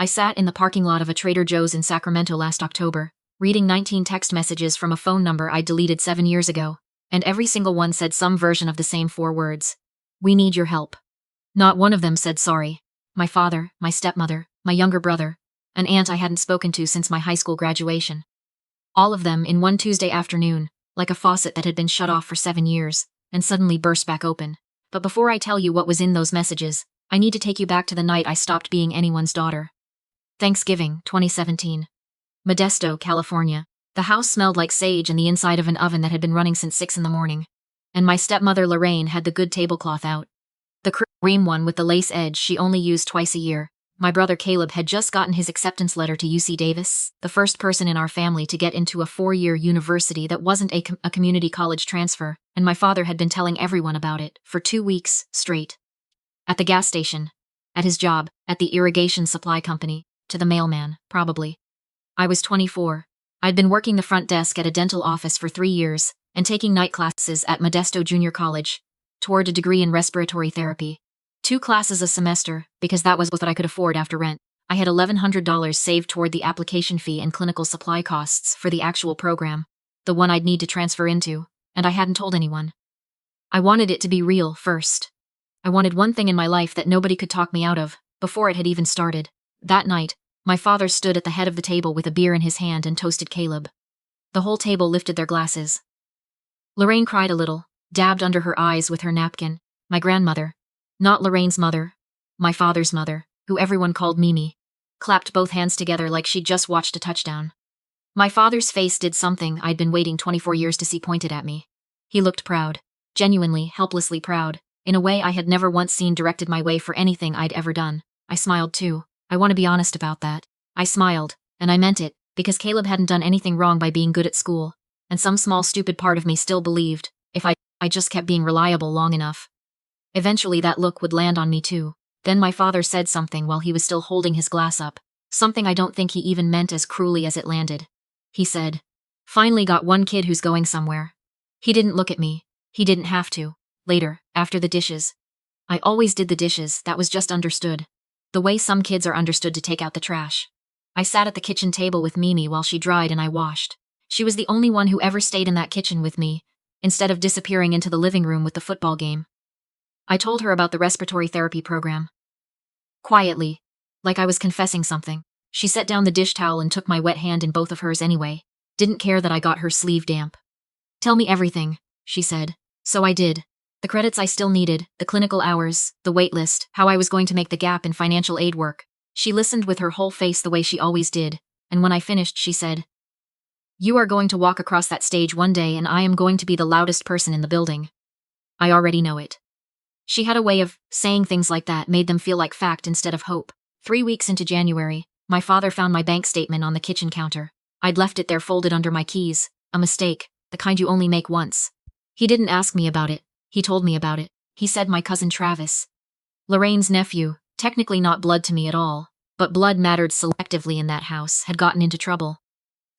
I sat in the parking lot of a Trader Joe's in Sacramento last October, reading 19 text messages from a phone number I'd deleted 7 years ago, and every single one said some version of the same 4 words. We need your help. Not one of them said sorry. My father, my stepmother, my younger brother, an aunt I hadn't spoken to since my high school graduation. All of them in one Tuesday afternoon, like a faucet that had been shut off for 7 years, and suddenly burst back open. But before I tell you what was in those messages, I need to take you back to the night I stopped being anyone's daughter. Thanksgiving, 2017. Modesto, California. The house smelled like sage and the inside of an oven that had been running since 6 in the morning. And my stepmother Lorraine had the good tablecloth out. The cream one with the lace edge she only used twice a year. My brother Caleb had just gotten his acceptance letter to UC Davis, the first person in our family to get into a 4-year university that wasn't a community college transfer, and my father had been telling everyone about it for 2 weeks straight. At the gas station, at his job, at the irrigation supply company, to the mailman, probably. I was 24. I'd been working the front desk at a dental office for 3 years, and taking night classes at Modesto Junior College, toward a degree in respiratory therapy. 2 classes a semester, because that was what I could afford after rent. I had $1,100 saved toward the application fee and clinical supply costs for the actual program, the one I'd need to transfer into, and I hadn't told anyone. I wanted it to be real first. I wanted one thing in my life that nobody could talk me out of, before it had even started. That night, my father stood at the head of the table with a beer in his hand and toasted Caleb. The whole table lifted their glasses. Lorraine cried a little, dabbed under her eyes with her napkin. My grandmother, not Lorraine's mother, my father's mother, who everyone called Mimi, clapped both hands together like she'd just watched a touchdown. My father's face did something I'd been waiting 24 years to see pointed at me. He looked proud, genuinely, helplessly proud, in a way I had never once seen directed my way for anything I'd ever done. I smiled too. I want to be honest about that. I smiled, and I meant it, because Caleb hadn't done anything wrong by being good at school, and some small stupid part of me still believed, if I just kept being reliable long enough, eventually that look would land on me too. Then my father said something while he was still holding his glass up, something I don't think he even meant as cruelly as it landed. He said, "Finally got one kid who's going somewhere." He didn't look at me. He didn't have to. Later, after the dishes. I always did the dishes, that was just understood. The way some kids are understood to take out the trash. I sat at the kitchen table with Mimi while she dried and I washed. She was the only one who ever stayed in that kitchen with me, instead of disappearing into the living room with the football game. I told her about the respiratory therapy program. Quietly, like I was confessing something. She set down the dish towel and took my wet hand in both of hers anyway. Didn't care that I got her sleeve damp. "Tell me everything," she said. So I did. The credits I still needed, the clinical hours, the wait list, how I was going to make the gap in financial aid work. She listened with her whole face the way she always did, and when I finished she said, "You are going to walk across that stage one day and I am going to be the loudest person in the building. I already know it." She had a way of saying things like that made them feel like fact instead of hope. 3 weeks into January, my father found my bank statement on the kitchen counter. I'd left it there folded under my keys, a mistake, the kind you only make once. He didn't ask me about it, he told me about it. He said my cousin Travis, Lorraine's nephew, technically not blood to me at all, but blood mattered selectively in that house, had gotten into trouble.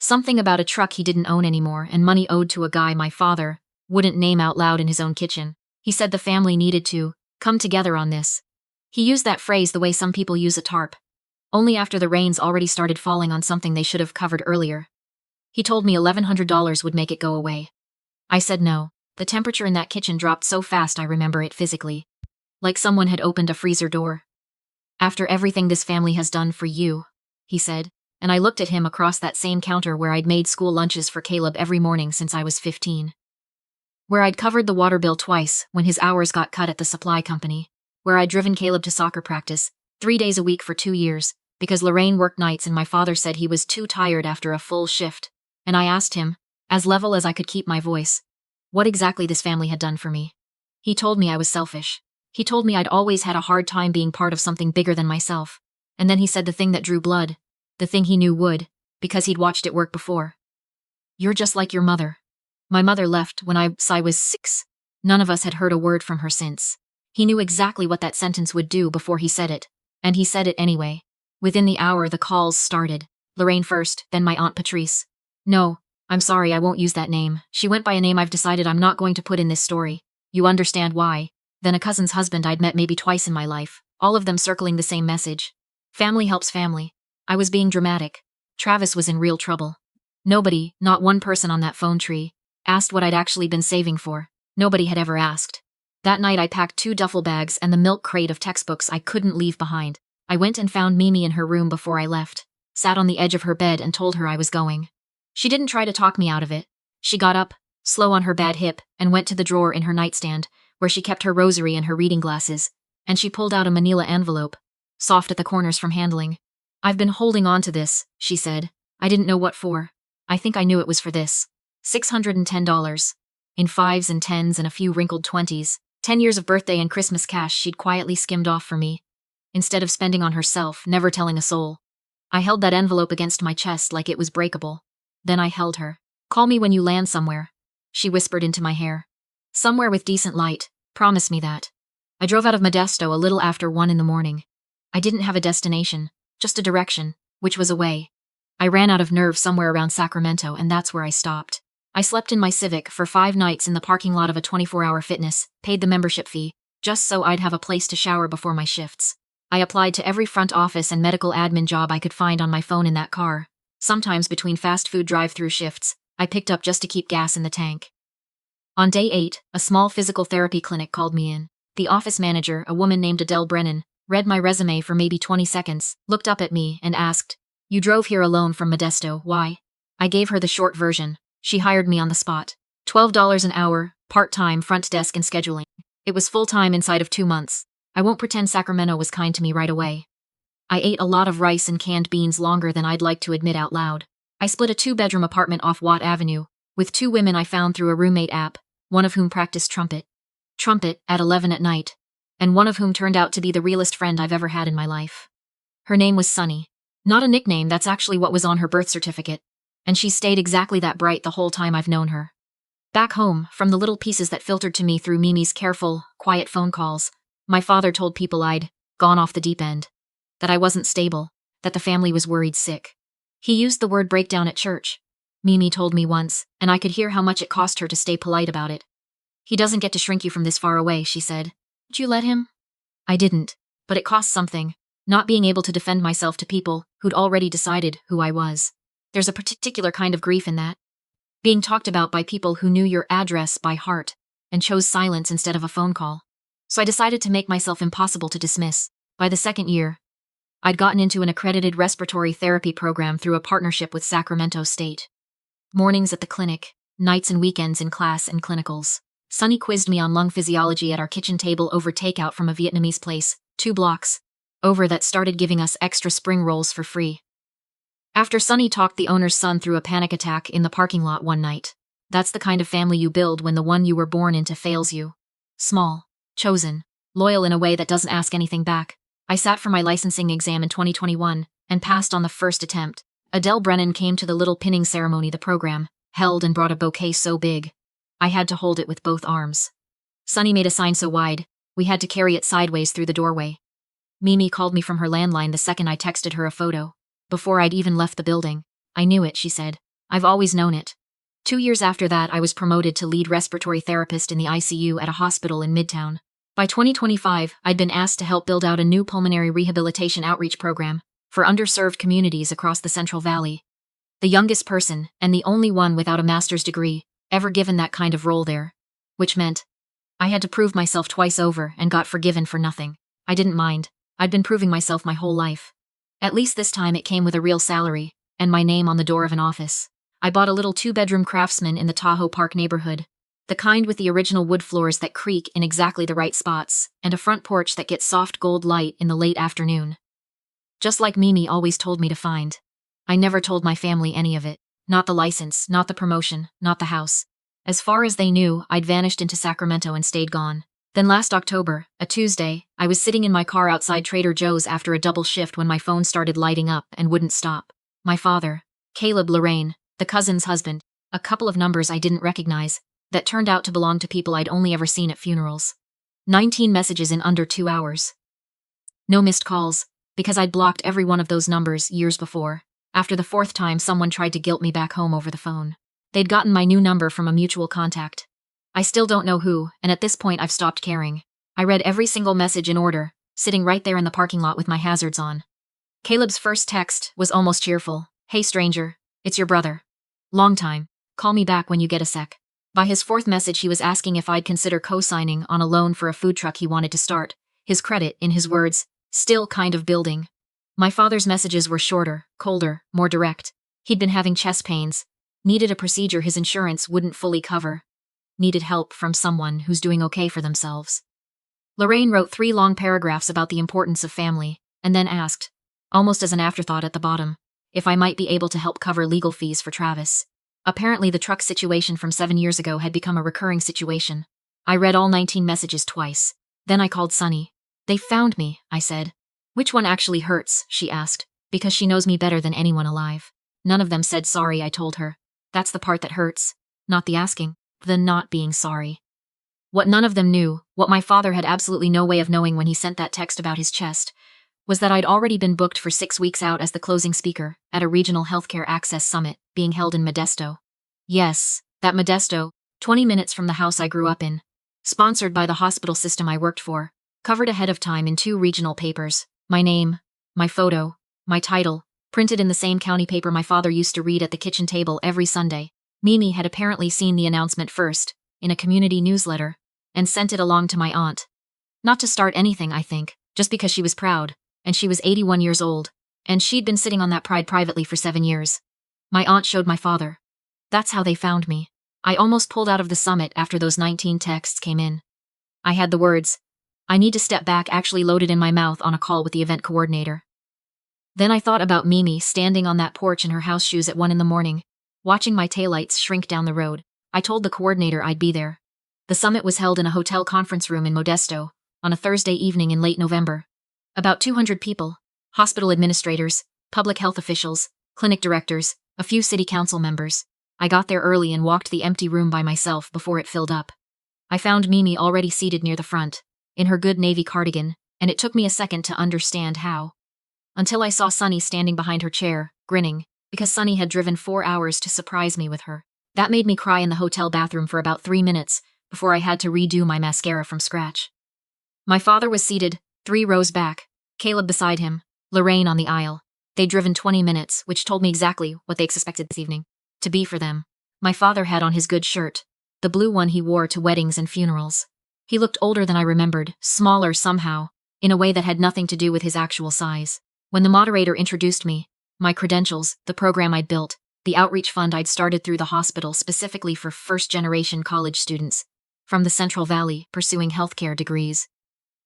Something about a truck he didn't own anymore and money owed to a guy my father wouldn't name out loud in his own kitchen. He said the family needed to come together on this. He used that phrase the way some people use a tarp, only after the rains already started falling on something they should have covered earlier. He told me $1,100 would make it go away. I said no. The temperature in that kitchen dropped so fast I remember it physically. Like someone had opened a freezer door. "After everything this family has done for you," he said, and I looked at him across that same counter where I'd made school lunches for Caleb every morning since I was 15. Where I'd covered the water bill twice when his hours got cut at the supply company. Where I'd driven Caleb to soccer practice 3 days a week for 2 years, because Lorraine worked nights and my father said he was too tired after a full shift. And I asked him, as level as I could keep my voice, what exactly this family had done for me. He told me I was selfish. He told me I'd always had a hard time being part of something bigger than myself. And then he said the thing that drew blood, the thing he knew would, because he'd watched it work before. "You're just like your mother." My mother left when I was 6. None of us had heard a word from her since. He knew exactly what that sentence would do before he said it, and he said it anyway. Within the hour the calls started. Lorraine first, then my Aunt Patrice. "No, I'm sorry, I won't use that name. She went by a name I've decided I'm not going to put in this story. You understand why." Then a cousin's husband I'd met maybe twice in my life, all of them circling the same message. Family helps family. I was being dramatic. Travis was in real trouble. Nobody, not one person on that phone tree, asked what I'd actually been saving for. Nobody had ever asked. That night I packed 2 duffel bags and the milk crate of textbooks I couldn't leave behind. I went and found Mimi in her room before I left, sat on the edge of her bed and told her I was going. She didn't try to talk me out of it. She got up, slow on her bad hip, and went to the drawer in her nightstand, where she kept her rosary and her reading glasses, and she pulled out a manila envelope, soft at the corners from handling. "I've been holding on to this," she said. "I didn't know what for. I think I knew it was for this. $610. In 5s and 10s and a few wrinkled 20s. 10 years of birthday and Christmas cash she'd quietly skimmed off for me, instead of spending on herself, never telling a soul." I held that envelope against my chest like it was breakable. Then I held her. "Call me when you land somewhere," she whispered into my hair. "Somewhere with decent light. Promise me that." I drove out of Modesto a little after 1 in the morning. I didn't have a destination, just a direction, which was away. I ran out of nerve somewhere around Sacramento, and that's where I stopped. I slept in my Civic for 5 nights in the parking lot of a 24-hour fitness, paid the membership fee, just so I'd have a place to shower before my shifts. I applied to every front office and medical admin job I could find on my phone in that car. Sometimes between fast food drive-through shifts, I picked up just to keep gas in the tank. On day 8, a small physical therapy clinic called me in. The office manager, a woman named Adele Brennan, read my resume for maybe 20 seconds, looked up at me, and asked, "You drove here alone from Modesto, why?" I gave her the short version. She hired me on the spot. $12 an hour, part-time, front desk and scheduling. It was full-time inside of 2 months. I won't pretend Sacramento was kind to me right away. I ate a lot of rice and canned beans longer than I'd like to admit out loud. I split a 2-bedroom apartment off Watt Avenue, with 2 women I found through a roommate app, one of whom practiced trumpet at 11 at night, and one of whom turned out to be the realest friend I've ever had in my life. Her name was Sunny. Not a nickname, that's actually what was on her birth certificate, and she stayed exactly that bright the whole time I've known her. Back home, from the little pieces that filtered to me through Mimi's careful, quiet phone calls, my father told people I'd gone off the deep end, that I wasn't stable, that the family was worried sick. He used the word breakdown at church. Mimi told me once, and I could hear how much it cost her to stay polite about it. "He doesn't get to shrink you from this far away," she said. "Did you let him?" I didn't, but it cost something, not being able to defend myself to people who'd already decided who I was. There's a particular kind of grief in that. Being talked about by people who knew your address by heart and chose silence instead of a phone call. So I decided to make myself impossible to dismiss. By the 2nd year, I'd gotten into an accredited respiratory therapy program through a partnership with Sacramento State. Mornings at the clinic, nights and weekends in class and clinicals. Sunny quizzed me on lung physiology at our kitchen table over takeout from a Vietnamese place, 2 blocks over, that started giving us extra spring rolls for free. After Sunny talked the owner's son through a panic attack in the parking lot one night. That's the kind of family you build when the one you were born into fails you. Small, chosen, loyal in a way that doesn't ask anything back. I sat for my licensing exam in 2021 and passed on the first attempt. Adele Brennan came to the little pinning ceremony the program held and brought a bouquet so big, I had to hold it with both arms. Sunny made a sign so wide, we had to carry it sideways through the doorway. Mimi called me from her landline the second I texted her a photo. Before I'd even left the building. "I knew it," she said. "I've always known it." 2 years after that, I was promoted to lead respiratory therapist in the ICU at a hospital in Midtown. By 2025, I'd been asked to help build out a new pulmonary rehabilitation outreach program for underserved communities across the Central Valley. The youngest person, and the only one without a master's degree, ever given that kind of role there. Which meant I had to prove myself twice over and got forgiven for nothing. I didn't mind. I'd been proving myself my whole life. At least this time it came with a real salary, and my name on the door of an office. I bought a little 2-bedroom Craftsman in the Tahoe Park neighborhood. The kind with the original wood floors that creak in exactly the right spots, and a front porch that gets soft gold light in the late afternoon. Just like Mimi always told me to find. I never told my family any of it. Not the license, not the promotion, not the house. As far as they knew, I'd vanished into Sacramento and stayed gone. Then last October, a Tuesday, I was sitting in my car outside Trader Joe's after a double shift when my phone started lighting up and wouldn't stop. My father, Caleb Lorraine, the cousin's husband, a couple of numbers I didn't recognize, that turned out to belong to people I'd only ever seen at funerals. 19 messages in under 2 hours. No missed calls, because I'd blocked every one of those numbers years before. After the 4th time, someone tried to guilt me back home over the phone. They'd gotten my new number from a mutual contact. I still don't know who, and at this point I've stopped caring. I read every single message in order, sitting right there in the parking lot with my hazards on. Caleb's first text was almost cheerful. Hey stranger, it's your brother. Long time. Call me back when you get a sec. By his fourth message he was asking if I'd consider co-signing on a loan for a food truck he wanted to start. His credit, in his words, still kind of building. My father's messages were shorter, colder, more direct. He'd been having chest pains. Needed a procedure his insurance wouldn't fully cover. Needed help from someone who's doing okay for themselves. Lorraine wrote 3 long paragraphs about the importance of family, and then asked, almost as an afterthought at the bottom, if I might be able to help cover legal fees for Travis. Apparently the truck situation from 7 years ago had become a recurring situation. I read all 19 messages twice. Then I called Sunny. They found me, I said. Which one actually hurts, she asked, because she knows me better than anyone alive. None of them said sorry, I told her. That's the part that hurts. Not the asking, the not being sorry. What none of them knew, what my father had absolutely no way of knowing when he sent that text about his chest, was that I'd already been booked for 6 weeks out as the closing speaker at a regional healthcare access summit being held in Modesto. Yes, that Modesto, 20 minutes from the house I grew up in. Sponsored by the hospital system I worked for, covered ahead of time in 2 regional papers, my name, my photo, my title, printed in the same county paper my father used to read at the kitchen table every Sunday. Mimi had apparently seen the announcement first, in a community newsletter, and sent it along to my aunt. Not to start anything, I think, just because she was proud, and she was 81 years old, and she'd been sitting on that pride privately for 7 years. My aunt showed my father. That's how they found me. I almost pulled out of the summit after those 19 texts came in. I had the words, I need to step back, actually loaded in my mouth on a call with the event coordinator. Then I thought about Mimi standing on that porch in her house shoes at 1 a.m, watching my taillights shrink down the road. I told the coordinator I'd be there. The summit was held in a hotel conference room in Modesto, on a Thursday evening in late November. About 200 people, hospital administrators, public health officials, clinic directors, a few city council members. I got there early and walked the empty room by myself before it filled up. I found Mimi already seated near the front, in her good navy cardigan, and it took me a second to understand how. Until I saw Sunny standing behind her chair, grinning, because Sunny had driven 4 hours to surprise me with her. That made me cry in the hotel bathroom for about 3 minutes, before I had to redo my mascara from scratch. My father was seated, 3 rows back, Caleb beside him, Lorraine on the aisle. They'd driven 20 minutes, which told me exactly what they expected this evening to be for them. My father had on his good shirt, the blue one he wore to weddings and funerals. He looked older than I remembered, smaller somehow, in a way that had nothing to do with his actual size. When the moderator introduced me, my credentials, the program I'd built, the outreach fund I'd started through the hospital specifically for first-generation college students from the Central Valley pursuing healthcare degrees,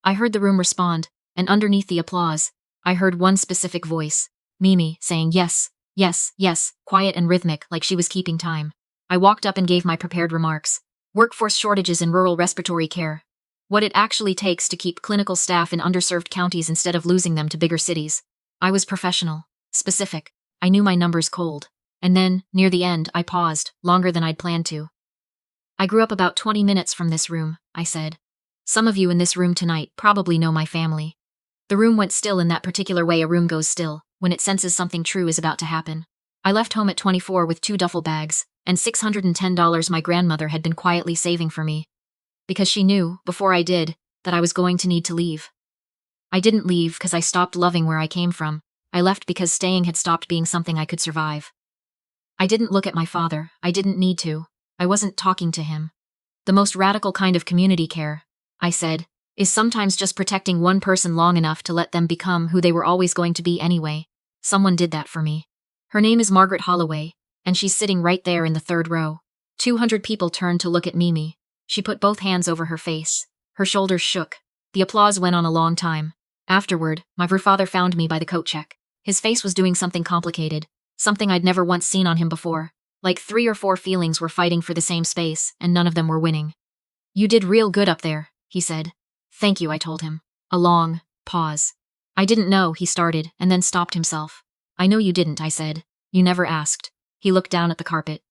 I heard the room respond, and underneath the applause, I heard one specific voice, Mimi, saying yes, yes, yes, quiet and rhythmic like she was keeping time. I walked up and gave my prepared remarks. Workforce shortages in rural respiratory care. What it actually takes to keep clinical staff in underserved counties instead of losing them to bigger cities. I was professional, specific. I knew my numbers cold. And then, near the end, I paused, longer than I'd planned to. I grew up about 20 minutes from this room, I said. Some of you in this room tonight probably know my family. The room went still in that particular way a room goes still, when it senses something true is about to happen. I left home at 24 with 2 duffel bags, and $610 my grandmother had been quietly saving for me. Because she knew, before I did, that I was going to need to leave. I didn't leave because I stopped loving where I came from. I left because staying had stopped being something I could survive. I didn't look at my father. I didn't need to. I wasn't talking to him. The most radical kind of community care, I said, is sometimes just protecting one person long enough to let them become who they were always going to be anyway. Someone did that for me. Her name is Margaret Holloway, and she's sitting right there in the 3rd row. 200 people turned to look at Mimi. She put both hands over her face. Her shoulders shook. The applause went on a long time. Afterward, my father found me by the coat check. His face was doing something complicated, something I'd never once seen on him before. Like 3 or 4 feelings were fighting for the same space, and none of them were winning. You did real good up there, he said. Thank you, I told him. A long pause. I didn't know, he started, and then stopped himself. I know you didn't, I said. You never asked. He looked down at the carpet.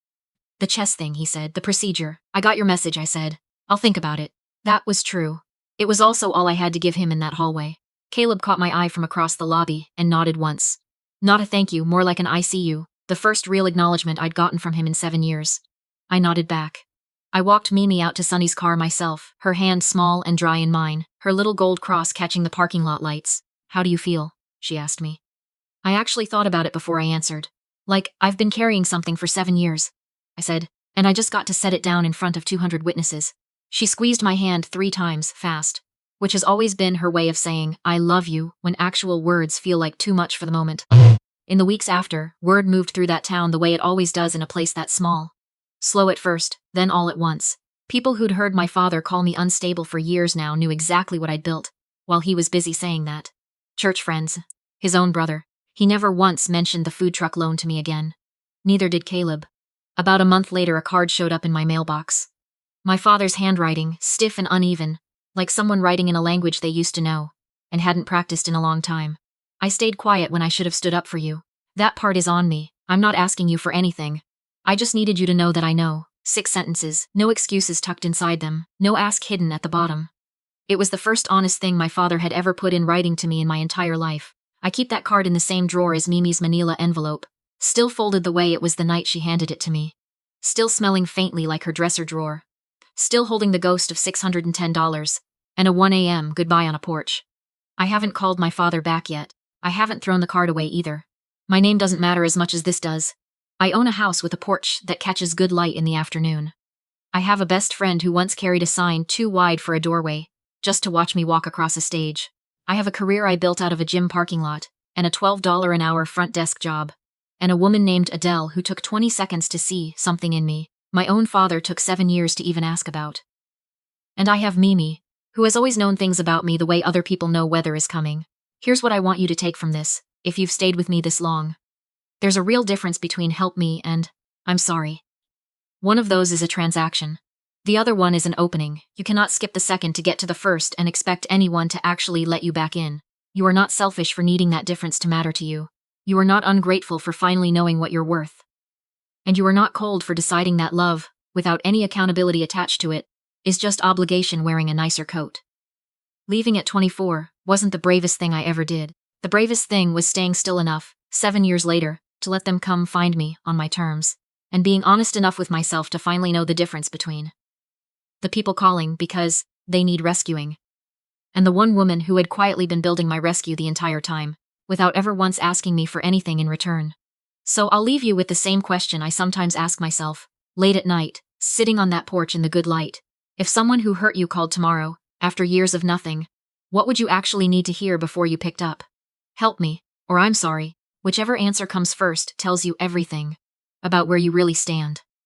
The chest thing, he said, the procedure. I got your message, I said. I'll think about it. That was true. It was also all I had to give him in that hallway. Caleb caught my eye from across the lobby and nodded once. Not a thank you, more like an I see you, the first real acknowledgement I'd gotten from him in 7 years. I nodded back. I walked Mimi out to Sunny's car myself, her hand small and dry in mine, her little gold cross catching the parking lot lights. How do you feel? She asked me. I actually thought about it before I answered. Like, I've been carrying something for 7 years, I said, and I just got to set it down in front of 200 witnesses. She squeezed my hand 3 times, fast, which has always been her way of saying, I love you, when actual words feel like too much for the moment. In the weeks after, word moved through that town the way it always does in a place that small. Slow at first, then all at once. People who'd heard my father call me unstable for years now knew exactly what I'd built, while he was busy saying that. Church friends. His own brother. He never once mentioned the food truck loan to me again. Neither did Caleb. About a month later, a card showed up in my mailbox. My father's handwriting, stiff and uneven, like someone writing in a language they used to know, and hadn't practiced in a long time. I stayed quiet when I should have stood up for you. That part is on me. I'm not asking you for anything. I just needed you to know that I know. 6 sentences, no excuses tucked inside them, no ask hidden at the bottom. It was the first honest thing my father had ever put in writing to me in my entire life. I keep that card in the same drawer as Mimi's manila envelope, still folded the way it was the night she handed it to me. Still smelling faintly like her dresser drawer. Still holding the ghost of $610, and a 1 a.m. goodbye on a porch. I haven't called my father back yet. I haven't thrown the card away either. My name doesn't matter as much as this does. I own a house with a porch that catches good light in the afternoon. I have a best friend who once carried a sign too wide for a doorway, just to watch me walk across a stage. I have a career I built out of a gym parking lot, and a $12 an hour front desk job. And a woman named Adele who took 20 seconds to see something in me. My own father took 7 years to even ask about. And I have Mimi, who has always known things about me the way other people know weather is coming. Here's what I want you to take from this, if you've stayed with me this long. There's a real difference between help me and I'm sorry. One of those is a transaction. The other one is an opening. You cannot skip the second to get to the first and expect anyone to actually let you back in. You are not selfish for needing that difference to matter to you. You are not ungrateful for finally knowing what you're worth. And you are not cold for deciding that love, without any accountability attached to it, is just obligation wearing a nicer coat. Leaving at 24 wasn't the bravest thing I ever did. The bravest thing was staying still enough, 7 years later, to let them come find me on my terms, and being honest enough with myself to finally know the difference between the people calling because they need rescuing, and the one woman who had quietly been building my rescue the entire time, without ever once asking me for anything in return. So I'll leave you with the same question I sometimes ask myself, late at night, sitting on that porch in the good light. If someone who hurt you called tomorrow, after years of nothing, what would you actually need to hear before you picked up? Help me, or I'm sorry. Whichever answer comes first tells you everything about where you really stand.